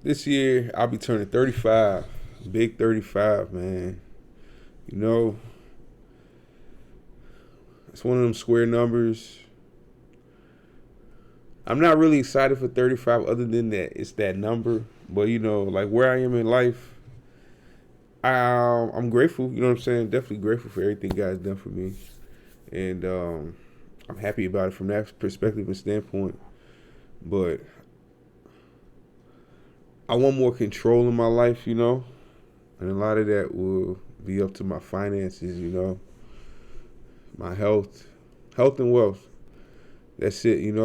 This year I'll be turning 35. Big 35, man. You know, it's one of them square numbers. I'm not really excited for 35 other than that it's that number. But like where I am in life, I'm grateful, you know what I'm saying? Definitely grateful for everything God's done for me. And I'm happy about it from that perspective and standpoint. But I want more control in my life, and a lot of that will be up to my finances, my health and wealth. That's it.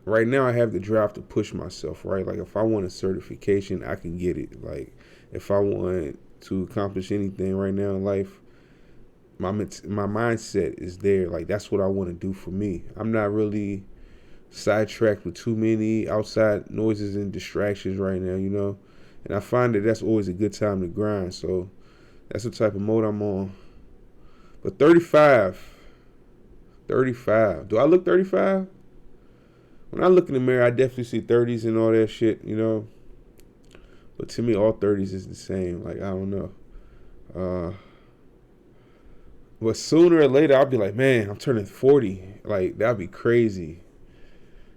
Right now, I have the drive to push myself, right? Like, if I want a certification, I can get it. Like, if I want to accomplish anything right now in life, my mindset is there. Like, that's what I want to do for me. I'm not really sidetracked with too many outside noises and distractions right now. And I find that that's always a good time to grind. So that's the type of mode I'm on. But 35. Do I look 35? When I look in the mirror, I definitely see 30s and all that shit. But to me, all 30s is the same. Like, I don't know. But sooner or later, I'll be like, man, I'm turning 40. Like, that'd be crazy.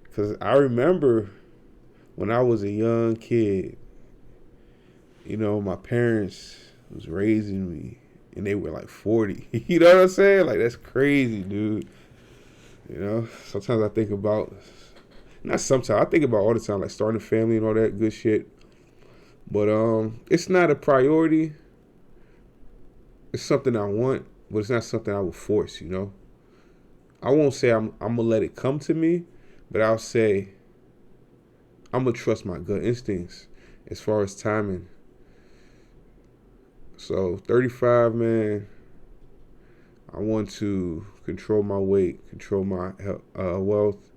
Because I remember when I was a young kid, my parents was raising me and they were like 40. You know what I'm saying? Like, that's crazy, dude. Sometimes I think about, not sometimes, I think about all the time, like starting a family and all that good shit. But it's not a priority. It's something I want, but it's not something I will force, I won't say I'm gonna let it come to me, but I'll say I'm gonna trust my gut instincts as far as timing. So 35, man, I want to control my weight, control my wealth,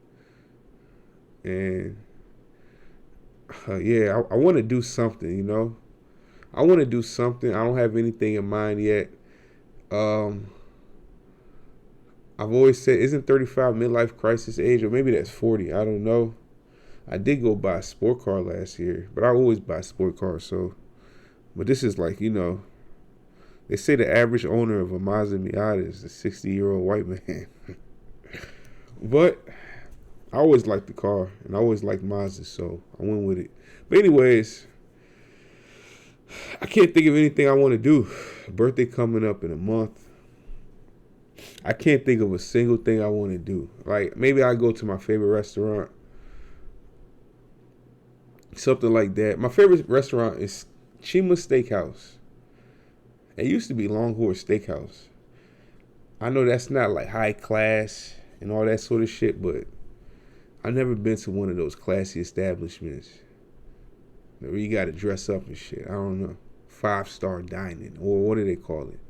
and I want to do something. I want to do something. I don't have anything in mind yet. I've always said, isn't 35 midlife crisis age, or maybe that's 40? I don't know. I did go buy a sport car last year, but I always buy sport cars. But this is like, they say the average owner of a Mazda Miata is a 60-year-old white man. But I always liked the car, and I always liked Mazda, so I went with it. But anyways, I can't think of anything I want to do. Birthday coming up in a month. I can't think of a single thing I want to do. Like, maybe I go to my favorite restaurant. Something like that. My favorite restaurant is Chima Steakhouse. It used to be Longhorn Steakhouse. I know that's not like high class and all that sort of shit, but I've never been to one of those classy establishments where you got to dress up and shit. I don't know. 5-star dining, or what do they call it?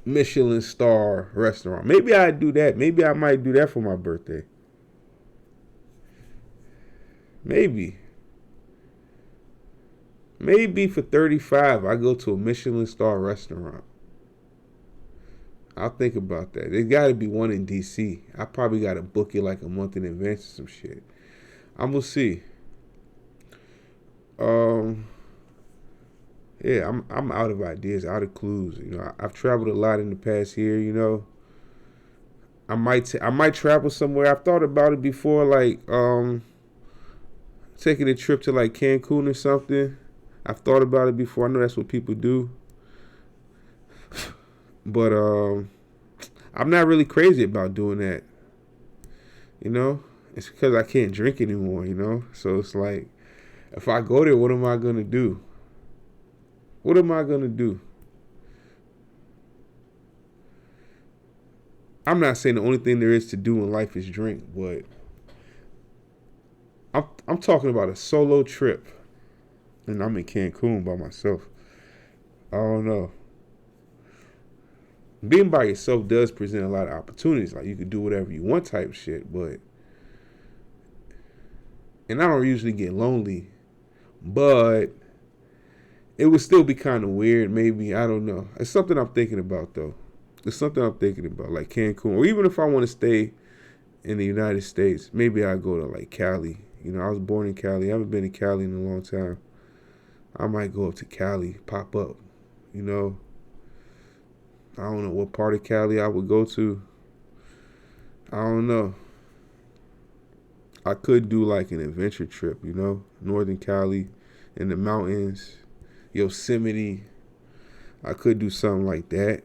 Michelin star restaurant. Maybe I'd do that. Maybe I might do that for my birthday. Maybe for 35, I go to a Michelin star restaurant. I'll think about that. There's got to be one in DC. I probably got to book it like a month in advance or some shit. I'm gonna see. Yeah, I'm out of ideas, out of clues. I've traveled a lot in the past year. I might travel somewhere. I've thought about it before, like taking a trip to like Cancun or something. I've thought about it before. I know that's what people do, but I'm not really crazy about doing that. It's because I can't drink anymore. So it's like, if I go there, what am I gonna do? What am I gonna do? I'm not saying the only thing there is to do in life is drink, but I'm talking about a solo trip, and I'm in Cancun by myself. I don't know. Being by yourself does present a lot of opportunities. Like, you can do whatever you want type shit, and I don't usually get lonely, but it would still be kind of weird, maybe. I don't know. It's something I'm thinking about, though. It's something I'm thinking about, like Cancun. Or even if I want to stay in the United States, maybe I go to like Cali You know, I was born in Cali. I haven't been in Cali in a long time. I might go up to Cali, pop up. You know, I don't know what part of Cali I would go to. I don't know. I could do like an adventure trip, you know, Northern Cali in the mountains, Yosemite. I could do something like that.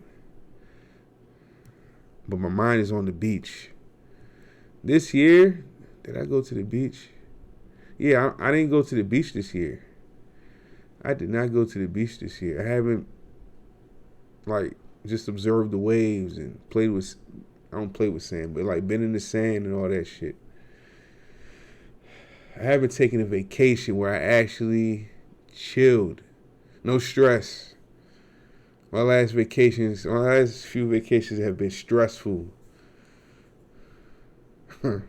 But my mind is on the beach. This year, did I go to the beach? Yeah, I didn't go to the beach this year. I did not go to the beach this year. I haven't like just observed the waves and played with. I don't play with sand, but like been in the sand and all that shit. I haven't taken a vacation where I actually chilled, no stress. My last few vacations have been stressful. The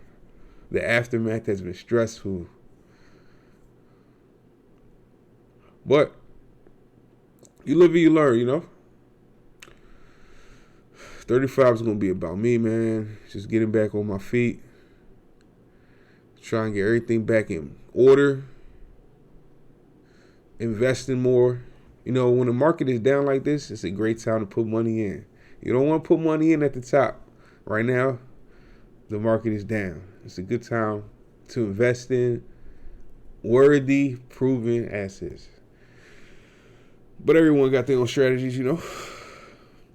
aftermath has been stressful. But you live and you learn, you know. 35 is going to be about me, man. Just getting back on my feet. Trying to get everything back in order. Investing more. You know, when the market is down like this, it's a great time to put money in. You don't want to put money in at the top. Right now, the market is down. It's a good time to invest in worthy, proven assets. But everyone got their own strategies, you know.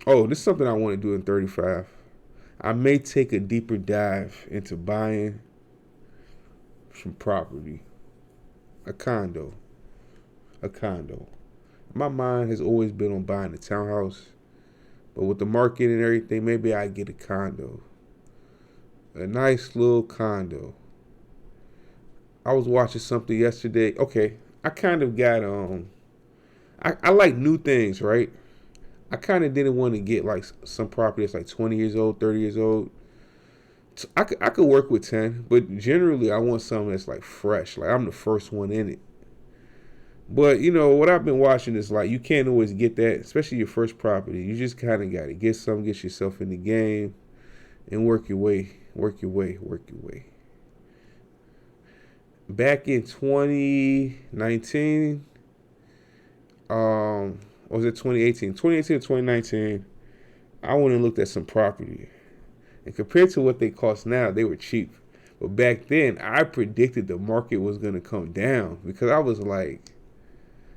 Oh, this is something I want to do in 35. I may take a deeper dive into buying some property. A condo. My mind has always been on buying a townhouse. But with the market and everything, maybe I get a condo. A nice little condo. I was watching something yesterday. Okay, I kind of got I like new things, right? I kind of didn't want to get like some property that's like 20 years old, 30 years old. I could work with 10, but generally I want something that's like fresh. Like I'm the first one in it. But you know what I've been watching is like you can't always get that, especially your first property. You just kind of got to get something, get yourself in the game, and work your way. Back in 2019, or was it 2018? 2018 or 2019, I went and looked at some property. And compared to what they cost now, they were cheap. But back then, I predicted the market was going to come down because I was like,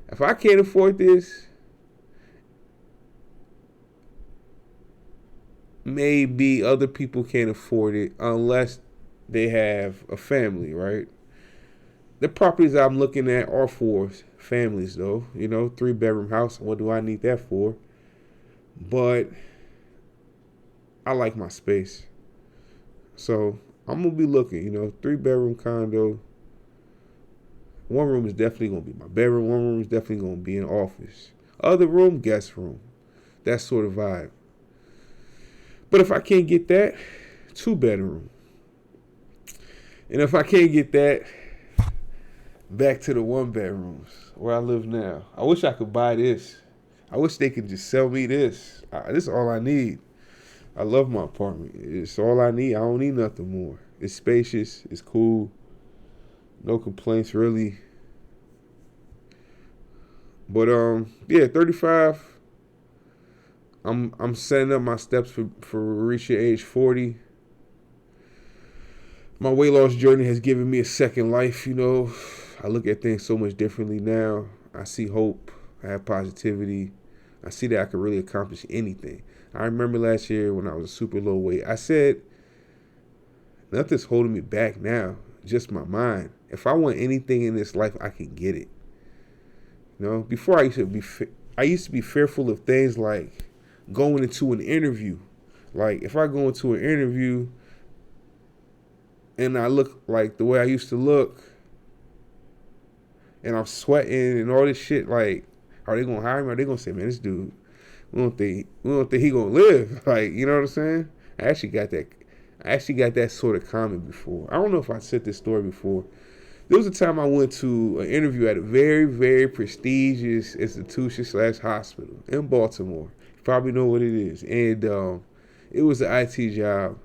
if I can't afford this, maybe other people can't afford it unless they have a family, right? The properties I'm looking at are for families, though. You know, 3-bedroom house. What do I need that for? But I like my space. So I'm going to be looking, you know, 3-bedroom condo. One room is definitely going to be my bedroom. One room is definitely going to be an office. Other room, guest room. That sort of vibe. But if I can't get that, 2-bedroom. And if I can't get that, back to the 1-bedrooms where I live now. I wish I could buy this. I wish they could just sell me this. This is all I need. I love my apartment. It's all I need. I don't need nothing more. It's spacious. It's cool. No complaints really. But yeah, 35. I'm setting up my steps for reaching age 40. My weight loss journey has given me a second life, you know. I look at things so much differently now. I see hope. I have positivity. I see that I can really accomplish anything. I remember last year when I was a super low weight, I said, nothing's holding me back now, just my mind. If I want anything in this life, I can get it. You know, before I used to be fearful of things like going into an interview. Like if I go into an interview and I look like the way I used to look, and I'm sweating and all this shit, like, are they gonna hire me? Are they gonna say, man, this dude, we don't think he gonna live? Like, you know what I'm saying? I actually got that sort of comment before. I don't know if I said this story before. There was a time I went to an interview at a very, very prestigious institution / hospital in Baltimore. You probably know what it is. And it was an IT job.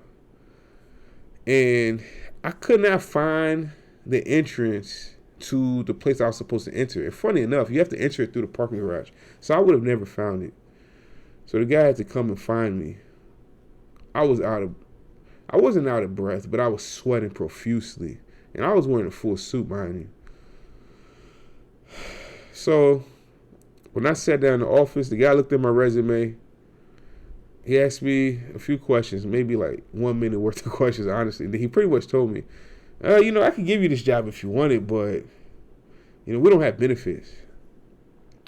And I could not find the entrance to the place I was supposed to enter. And funny enough, you have to enter it through the parking garage. So I would have never found it. So the guy had to come and find me. I wasn't out of breath, but I was sweating profusely. And I was wearing a full suit, mind you. So when I sat down in the office, the guy looked at my resume. He asked me a few questions, maybe like 1 minute worth of questions, honestly. He pretty much told me, I could give you this job if you want it, but, we don't have benefits.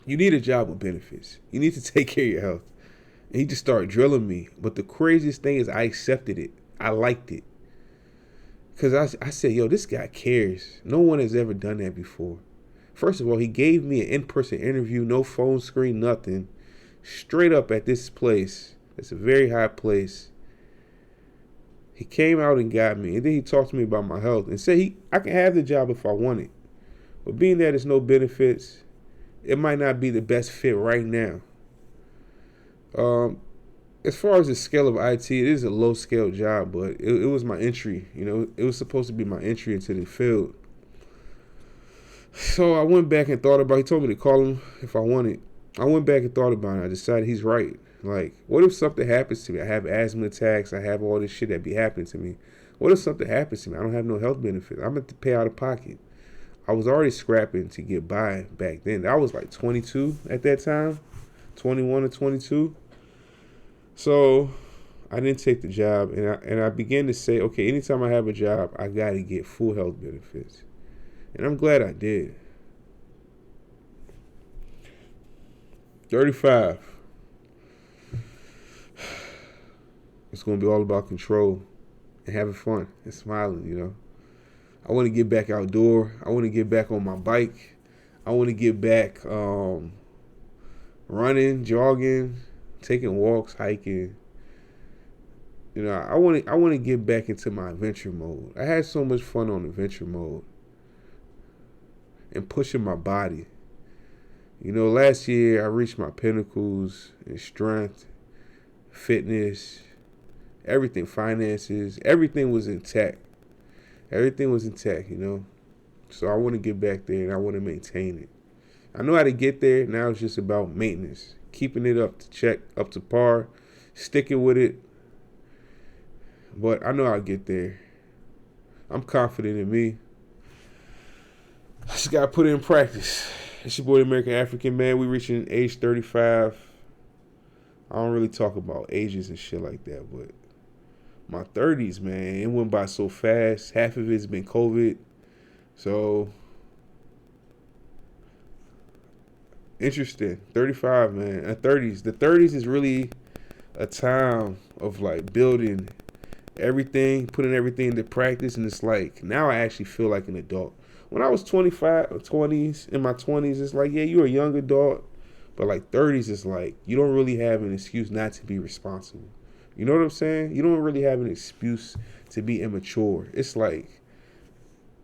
You need a job with benefits. You need to take care of your health. And he just started drilling me. But the craziest thing is I accepted it. I liked it. Because I said, yo, this guy cares. No one has ever done that before. First of all, he gave me an in-person interview, no phone screen, nothing. Straight up at this place. It's a very high place. He came out and got me. And then he talked to me about my health and said I can have the job if I want it. But being that there's no benefits, it might not be the best fit right now. As far as the scale of IT, it is a low-scale job, but it was my entry. It was supposed to be my entry into the field. So I went back and thought about it. He told me to call him if I wanted. I went back and thought about it. I decided he's right. Like, what if something happens to me? I have asthma attacks. I have all this shit that be happening to me. What if something happens to me? I don't have no health benefits. I'm going to pay out of pocket. I was already scrapping to get by back then. I was like 22 at that time, 21 or 22. So I didn't take the job, and I began to say, okay, anytime I have a job, I got to get full health benefits. And I'm glad I did. 35. It's going to be all about control and having fun and smiling, I want to get back outdoor. I want to get back on my bike. I want to get back running, jogging, taking walks, hiking. I want to get back into my adventure mode. I had so much fun on adventure mode and pushing my body. Last year I reached my pinnacles in strength, fitness, everything, finances, everything was intact. Everything was intact, So I want to get back there and I want to maintain it. I know how to get there. Now it's just about maintenance, keeping it up to check, up to par, sticking with it. But I know I'll get there. I'm confident in me. I just got to put it in practice. It's your boy, the American African Man. We reaching age 35. I don't really talk about ages and shit like that, but my 30s, man, it went by so fast. Half of it's been COVID. So, interesting. 35, man. 30s. The 30s is really a time of like building everything, putting everything into practice. And it's like, now I actually feel like an adult. When I was 25 or 20s, in my 20s, it's like, yeah, you're a young adult. But like 30s is like, you don't really have an excuse not to be responsible. You know what I'm saying? You don't really have an excuse to be immature. It's like,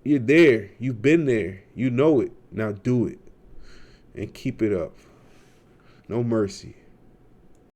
you're there. You've been there. You know it. Now do it. And keep it up. No mercy.